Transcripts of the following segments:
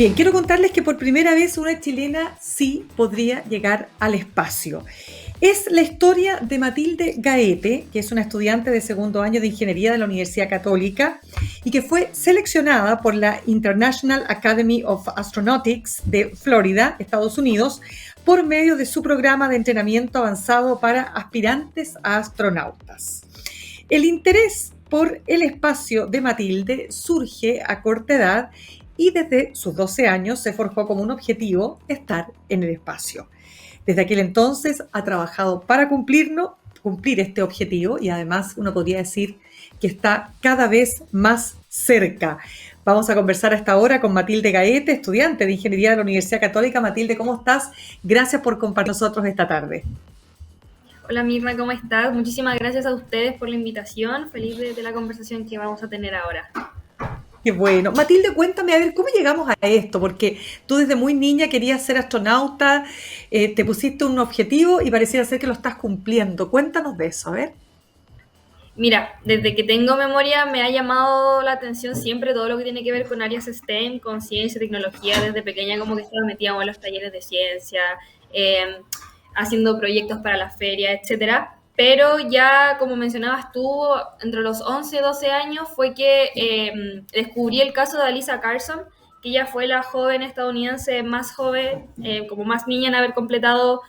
Bien, quiero contarles que por primera vez una chilena sí podría llegar al espacio. Es la historia de Matilde Gaete, que es una estudiante de segundo año de ingeniería de la Universidad Católica y que fue seleccionada por la International Academy of Astronautics de Florida, Estados Unidos, por medio de su programa de entrenamiento avanzado para aspirantes a astronautas. El interés por el espacio de Matilde surge a corta edad y desde sus 12 años se forjó como un objetivo estar en el espacio. Desde aquel entonces ha trabajado para cumplir este objetivo y además uno podría decir que está cada vez más cerca. Vamos a conversar a esta hora con Matilde Gaete, estudiante de Ingeniería de la Universidad Católica. Matilde, ¿cómo estás? Gracias por compartir con nosotros esta tarde. Hola Mirna, ¿cómo estás? Muchísimas gracias a ustedes por la invitación. Feliz de la conversación que vamos a tener ahora. Qué bueno. Matilde, cuéntame, a ver, ¿cómo llegamos a esto? Porque tú desde muy niña querías ser astronauta, te pusiste un objetivo y pareciera ser que lo estás cumpliendo. Cuéntanos de eso, a ver. Mira, desde que tengo memoria me ha llamado la atención siempre todo lo que tiene que ver con áreas STEM, con ciencia, tecnología. Desde pequeña como que estaba metida en los talleres de ciencia, eh, haciendo proyectos para la feria, etcétera. Pero ya, como mencionabas tú, entre los 11 y 12 años fue que descubrí el caso de Alyssa Carson, que ella fue la joven estadounidense más joven, como más niña en haber completado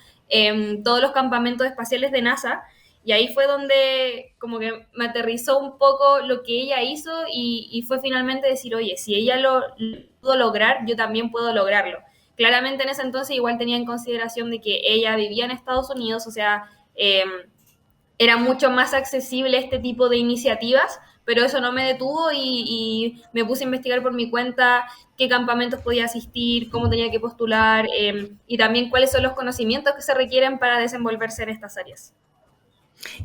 todos los campamentos espaciales de NASA. Y ahí fue donde como que me aterrizó un poco lo que ella hizo y fue finalmente decir, oye, si ella lo pudo lograr, yo también puedo lograrlo. Claramente en ese entonces igual tenía en consideración de que ella vivía en Estados Unidos, o sea, era mucho más accesible este tipo de iniciativas, pero eso no me detuvo y me puse a investigar por mi cuenta qué campamentos podía asistir, cómo tenía que postular y también cuáles son los conocimientos que se requieren para desenvolverse en estas áreas.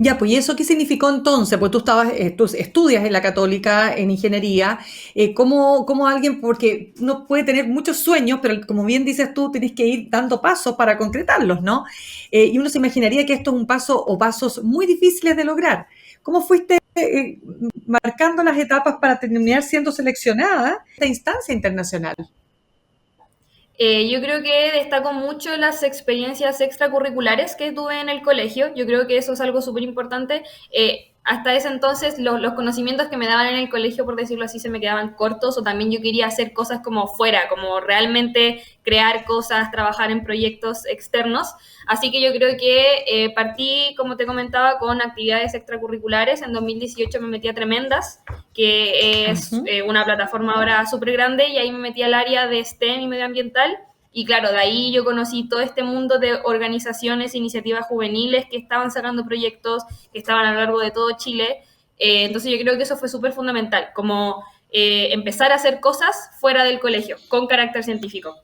Ya, pues, ¿y eso qué significó entonces? Pues tú estudias en la Católica en ingeniería. ¿Cómo alguien, porque uno puede tener muchos sueños, pero como bien dices tú, tienes que ir dando pasos para concretarlos, ¿no? Y uno se imaginaría que esto es un paso o pasos muy difíciles de lograr. ¿Cómo fuiste marcando las etapas para terminar siendo seleccionada en esta instancia internacional? Yo creo que destaco mucho las experiencias extracurriculares que tuve en el colegio. Yo creo que eso es algo súper importante. Hasta ese entonces los conocimientos que me daban en el colegio, por decirlo así, se me quedaban cortos o también yo quería hacer cosas como fuera, como realmente crear cosas, trabajar en proyectos externos. Así que yo creo que partí, como te comentaba, con actividades extracurriculares. En 2018 me metí a Tremendas, que es Ujú. una plataforma ahora súper grande, y ahí me metí al área de STEM y medioambiental. Y claro, de ahí yo conocí todo este mundo de organizaciones, iniciativas juveniles que estaban sacando proyectos, que estaban a lo largo de todo Chile. Entonces yo creo que eso fue súper fundamental, como empezar a hacer cosas fuera del colegio, con carácter científico.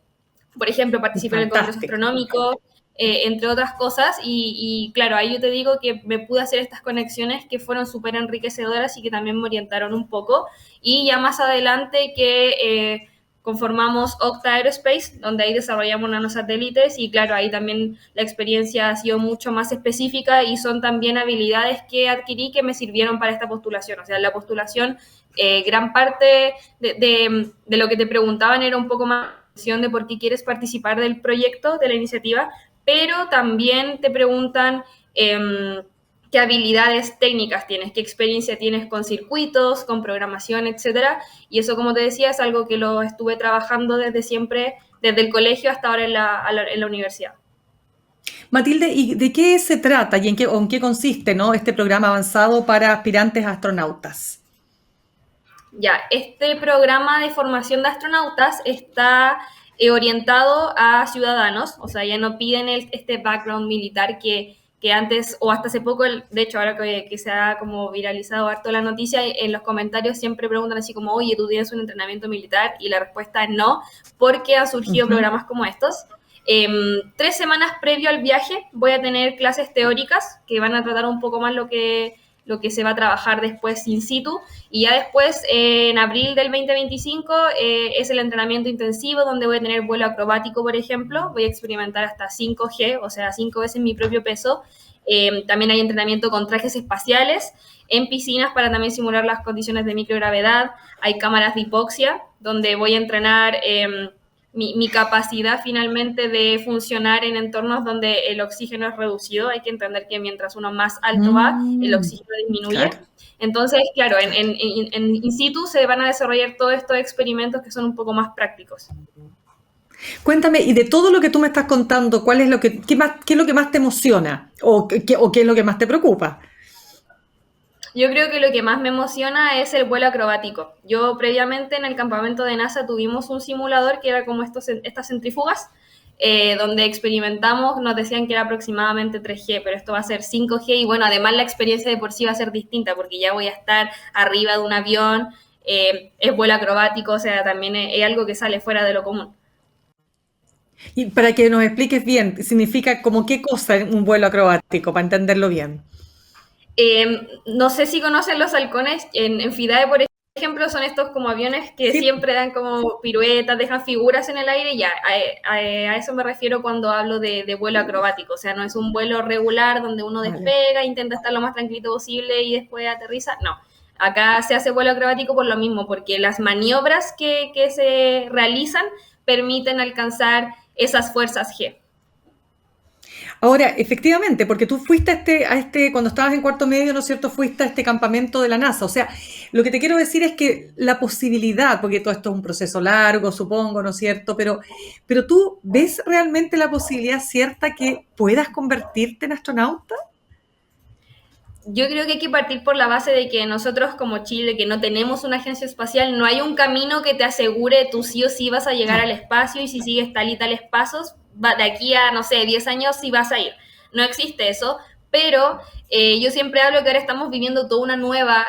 Por ejemplo, participé en el Congreso Fantástico. Astronómico, entre otras cosas, y claro, ahí yo te digo que me pude hacer estas conexiones que fueron súper enriquecedoras y que también me orientaron un poco, y ya más adelante que conformamos Octa Aerospace, donde ahí desarrollamos nanosatélites, y claro, ahí también la experiencia ha sido mucho más específica y son también habilidades que adquirí que me sirvieron para esta postulación. O sea, la postulación, gran parte de lo que te preguntaban era un poco más de por qué quieres participar del proyecto, de la iniciativa, pero también te preguntan qué habilidades técnicas tienes, qué experiencia tienes con circuitos, con programación, etcétera. Y eso, como te decía, es algo que lo estuve trabajando desde siempre, desde el colegio hasta ahora en la universidad. Matilde, ¿y de qué se trata y en qué consiste, ¿no? Este programa avanzado para aspirantes a astronautas? Ya, este programa de formación de astronautas está orientado a ciudadanos, o sea, ya no piden este background militar que antes, o hasta hace poco, de hecho, ahora que se ha como viralizado harto la noticia, en los comentarios siempre preguntan así como, oye, ¿tú tienes un entrenamiento militar? Y la respuesta es no, porque han surgido Ujú. programas como estos. 3 semanas previo al viaje voy a tener clases teóricas que van a tratar un poco más lo que se va a trabajar después in situ, y ya después, en abril del 2025, es el entrenamiento intensivo donde voy a tener vuelo acrobático, por ejemplo. Voy a experimentar hasta 5G, o sea, 5 veces mi propio peso. También hay entrenamiento con trajes espaciales, en piscinas para también simular las condiciones de microgravedad. Hay cámaras de hipoxia, donde voy a entrenar mi capacidad finalmente de funcionar en entornos donde el oxígeno es reducido. Hay que entender que mientras uno más alto va, el Mm, oxígeno disminuye. claro, Entonces, claro, claro. en in situ se van a desarrollar todos estos experimentos que son un poco más prácticos. Cuéntame, y de todo lo que tú me estás contando, ¿cuál es lo que, qué más, qué es lo que más te emociona? O qué es lo que más te preocupa? Yo creo que lo que más me emociona es el vuelo acrobático. Yo previamente en el campamento de NASA tuvimos un simulador que era como estas centrífugas, donde experimentamos, nos decían que era aproximadamente 3G, pero esto va a ser 5G y bueno, además la experiencia de por sí va a ser distinta porque ya voy a estar arriba de un avión, es vuelo acrobático, o sea, también es algo que sale fuera de lo común. Y para que nos expliques bien, significa como qué cosa un vuelo acrobático, para entenderlo bien. No sé si conocen los halcones, en FIDAE, por ejemplo, son estos como aviones que Sí, siempre dan como piruetas, dejan figuras en el aire, ya, a eso me refiero cuando hablo de vuelo acrobático, o sea, no es un vuelo regular donde uno vale. despega, intenta estar lo más tranquilo posible y después aterriza, no. Acá se hace vuelo acrobático por lo mismo, porque las maniobras que se realizan permiten alcanzar esas fuerzas G. Ahora, efectivamente, porque tú fuiste cuando estabas en cuarto medio, ¿no es cierto? Fuiste a este campamento de la NASA. O sea, lo que te quiero decir es que la posibilidad, porque todo esto es un proceso largo, supongo, ¿no es cierto? Pero tú ves realmente la posibilidad cierta que puedas convertirte en astronauta. Yo creo que hay que partir por la base de que nosotros como Chile, que no tenemos una agencia espacial, no hay un camino que te asegure tú sí o sí vas a llegar al Claro. espacio y si sigues tal y tales pasos, de aquí a, no sé, 10 años sí vas a ir. No existe eso, pero yo siempre hablo que ahora estamos viviendo toda una nueva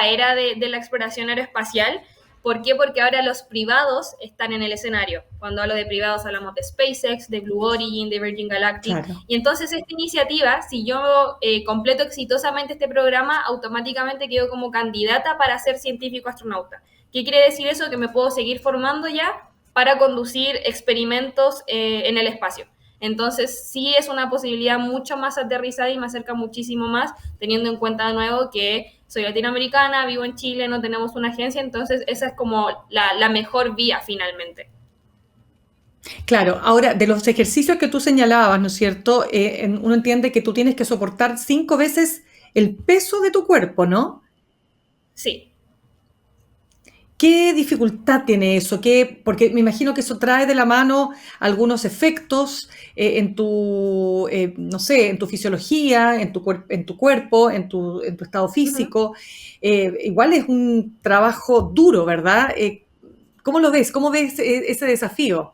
era de la exploración aeroespacial. ¿Por qué? Porque ahora los privados están en el escenario. Cuando hablo de privados hablamos de SpaceX, de Blue Origin, de Virgin Galactic. Claro. Y entonces esta iniciativa, si yo completo exitosamente este programa, automáticamente quedo como candidata para ser científico astronauta. ¿Qué quiere decir eso? Que me puedo seguir formando ya para conducir experimentos en el espacio. Entonces sí es una posibilidad mucho más aterrizada y me acerca muchísimo más, teniendo en cuenta de nuevo que soy latinoamericana, vivo en Chile, no tenemos una agencia, entonces esa es como la mejor vía finalmente. Claro, ahora de los ejercicios que tú señalabas, ¿no es cierto? Uno entiende que tú tienes que soportar 5 veces el peso de tu cuerpo, ¿no? Sí. ¿Qué dificultad tiene eso? Porque me imagino que eso trae de la mano algunos efectos en tu, no sé, en tu fisiología, en tu cuerpo, en tu estado Uh -huh. físico. Igual es un trabajo duro, ¿verdad? ¿Cómo lo ves? ¿Cómo ves ese desafío?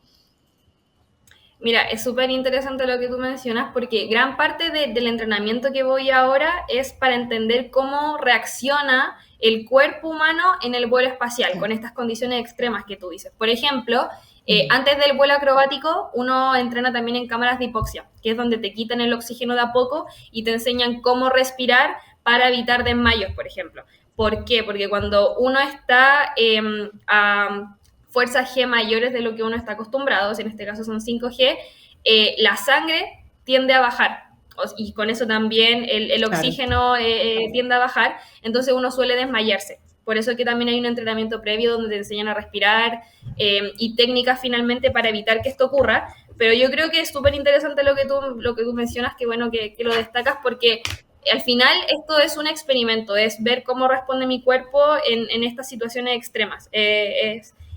Mira, es súper interesante lo que tú mencionas porque gran parte del entrenamiento que voy ahora es para entender cómo reacciona el cuerpo humano en el vuelo espacial con Claro. estas condiciones extremas que tú dices. Por ejemplo, Mm. antes del vuelo acrobático, uno entrena también en cámaras de hipoxia, que es donde te quitan el oxígeno de a poco y te enseñan cómo respirar para evitar desmayos, por ejemplo. ¿Por qué? Porque cuando uno está a fuerzas G mayores de lo que uno está acostumbrado, en este caso son 5G, la sangre tiende a bajar y con eso también el Claro. oxígeno tiende a bajar, entonces uno suele desmayarse. Por eso que también hay un entrenamiento previo donde te enseñan a respirar y técnicas finalmente para evitar que esto ocurra. Pero yo creo que es súper interesante lo que tú mencionas, que bueno que lo destacas porque al final esto es un experimento, es ver cómo responde mi cuerpo en estas situaciones extremas.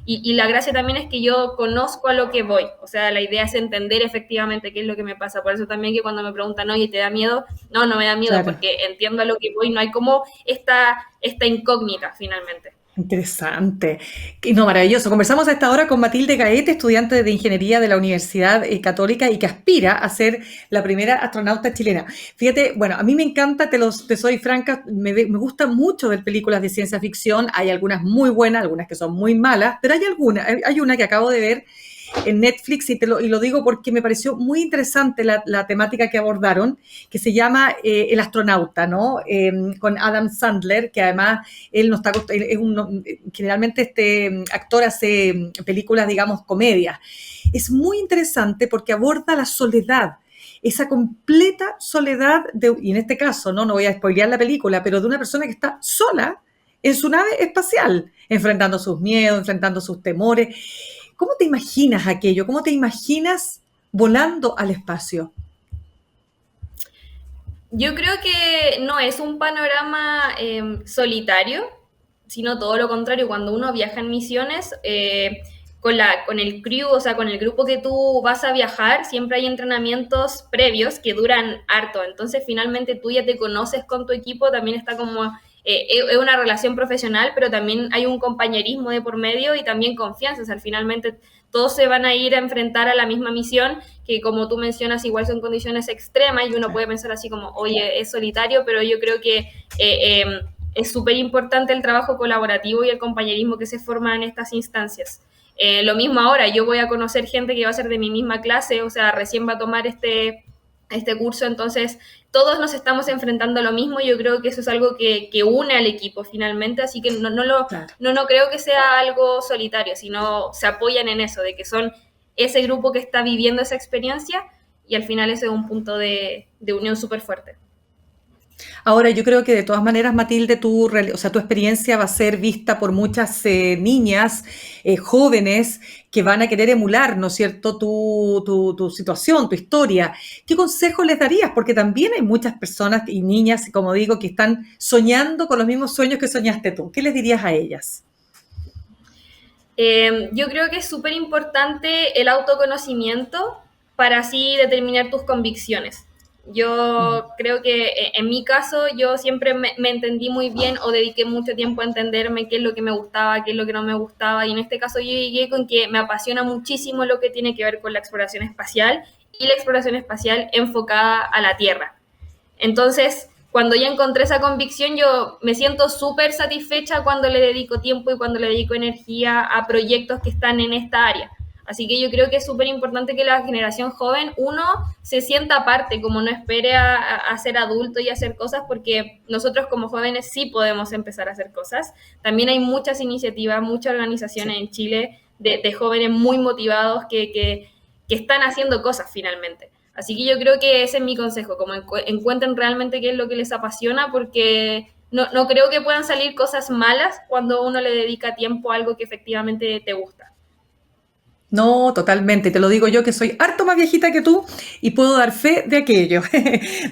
Y la gracia también es que yo conozco a lo que voy. O sea, la idea es entender efectivamente qué es lo que me pasa. Por eso también que cuando me preguntan, oye, ¿te da miedo? No, no me da miedo Claro. porque entiendo a lo que voy. No hay como esta incógnita finalmente. Interesante. Y no, maravilloso. Conversamos a esta hora con Matilde Gaete, estudiante de Ingeniería de la Universidad Católica y que aspira a ser la primera astronauta chilena. Fíjate, bueno, a mí me encanta, te soy franca, me gusta mucho ver películas de ciencia ficción. Hay algunas muy buenas, algunas que son muy malas, pero hay una que acabo de ver en Netflix y lo digo porque me pareció muy interesante la temática que abordaron, que se llama El astronauta, ¿no? Con Adam Sandler, que además él no está, él es generalmente este actor hace películas, digamos, comedias. Es muy interesante porque aborda la soledad, esa completa soledad, y en este caso, no voy a spoilear la película, pero de una persona que está sola en su nave espacial, enfrentando sus miedos, enfrentando sus temores. ¿Cómo te imaginas aquello? ¿Cómo te imaginas volando al espacio? Yo creo que no es un panorama solitario, sino todo lo contrario. Cuando uno viaja en misiones, con el crew, o sea, con el grupo que tú vas a viajar, siempre hay entrenamientos previos que duran harto. Entonces, finalmente tú ya te conoces con tu equipo, también está como... es una relación profesional, pero también hay un compañerismo de por medio y también confianza. O sea, finalmente todos se van a ir a enfrentar a la misma misión, que como tú mencionas, igual son condiciones extremas y uno puede pensar así como, oye, es solitario, pero yo creo que es súper importante el trabajo colaborativo y el compañerismo que se forma en estas instancias. Lo mismo ahora, yo voy a conocer gente que va a ser de mi misma clase, o sea, recién va a tomar este curso, entonces todos nos estamos enfrentando a lo mismo y yo creo que eso es algo que une al equipo finalmente, así que Claro. no creo que sea algo solitario, sino se apoyan en eso, de que son ese grupo que está viviendo esa experiencia y al final ese es un punto de unión súper fuerte. Ahora, yo creo que de todas maneras, Matilde, o sea, tu experiencia va a ser vista por muchas niñas, jóvenes, que van a querer emular, ¿no es cierto?, tu situación, tu historia. ¿Qué consejos les darías? Porque también hay muchas personas y niñas, como digo, que están soñando con los mismos sueños que soñaste tú. ¿Qué les dirías a ellas? Yo creo que es súper importante el autoconocimiento para así determinar tus convicciones. Mm. Yo creo que en mi caso yo siempre me entendí muy bien o dediqué mucho tiempo a entenderme qué es lo que me gustaba, qué es lo que no me gustaba y en este caso yo llegué con que me apasiona muchísimo lo que tiene que ver con la exploración espacial y la exploración espacial enfocada a la Tierra. Entonces, cuando ya encontré esa convicción, yo me siento súper satisfecha cuando le dedico tiempo y cuando le dedico energía a proyectos que están en esta área. Así que yo creo que es súper importante que la generación joven, uno, se sienta parte, como no espere a ser adulto y a hacer cosas, porque nosotros como jóvenes sí podemos empezar a hacer cosas. También hay muchas iniciativas, muchas organizaciones Sí. en Chile de jóvenes muy motivados que están haciendo cosas finalmente. Así que yo creo que ese es mi consejo, como encuentren realmente qué es lo que les apasiona, porque no creo que puedan salir cosas malas cuando uno le dedica tiempo a algo que efectivamente te gusta. No, totalmente. Te lo digo yo que soy harto más viejita que tú y puedo dar fe de aquello.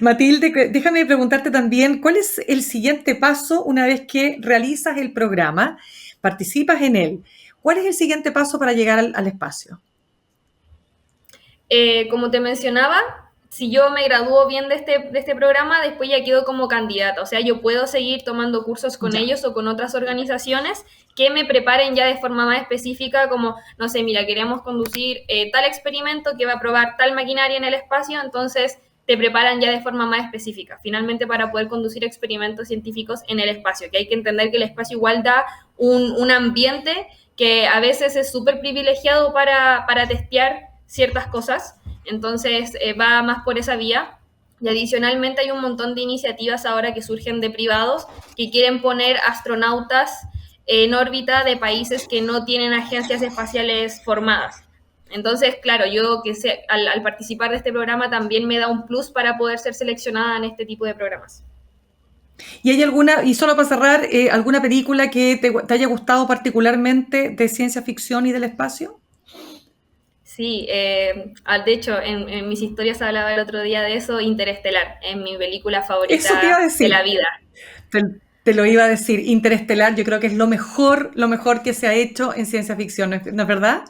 Matilde, déjame preguntarte también, ¿cuál es el siguiente paso una vez que realizas el programa, participas en él? ¿Cuál es el siguiente paso para llegar al espacio? Como te mencionaba, si yo me gradúo bien de este programa, después ya quedo como candidata. O sea, yo puedo seguir tomando cursos con Ya. ellos o con otras organizaciones que me preparen ya de forma más específica, como, no sé, mira, queremos conducir tal experimento que va a probar tal maquinaria en el espacio, entonces te preparan ya de forma más específica, finalmente para poder conducir experimentos científicos en el espacio, que hay que entender que el espacio igual da un ambiente que a veces es súper privilegiado para testear ciertas cosas, entonces va más por esa vía. Y adicionalmente hay un montón de iniciativas ahora que surgen de privados que quieren poner astronautas en órbita de países que no tienen agencias espaciales formadas. Entonces, claro, yo al participar de este programa también me da un plus para poder ser seleccionada en este tipo de programas. ¿Y hay alguna, y solo para cerrar, alguna película que te haya gustado particularmente de ciencia ficción y del espacio? Sí, de hecho, en mis historias hablaba el otro día de eso, Interestelar, en mi película Eso te iba a favorita de la decir. vida. Te, te lo iba a decir. Interestelar, yo creo que es lo mejor que se ha hecho en ciencia ficción, ¿no es verdad?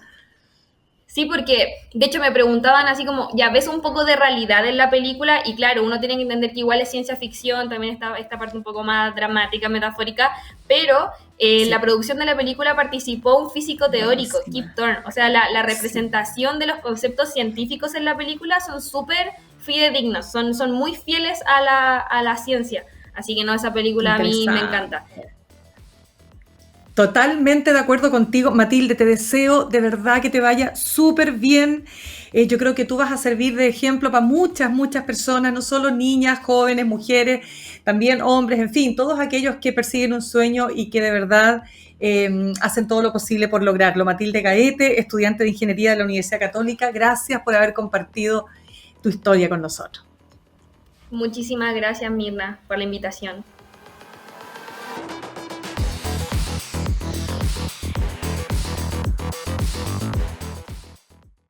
Sí, porque de hecho me preguntaban así como, ya ves un poco de realidad en la película y claro, uno tiene que entender que igual es ciencia ficción, también está esta parte un poco más dramática, metafórica, pero en la Sí. producción de la película participó un físico teórico, Kip Buenísima. Thorne, o sea, la Sí. representación de los conceptos científicos en la película son súper fidedignos, son muy fieles a la ciencia, así que no, esa Qué película a mí me encanta. interesante. Totalmente de acuerdo contigo, Matilde. Te deseo de verdad que te vaya súper bien. Yo creo que tú vas a servir de ejemplo para muchas, muchas personas, no solo niñas, jóvenes, mujeres, también hombres, en fin, todos aquellos que persiguen un sueño y que de verdad hacen todo lo posible por lograrlo. Matilde Gaete, estudiante de Ingeniería de la Universidad Católica, gracias por haber compartido tu historia con nosotros. Muchísimas gracias, Mirna, por la invitación.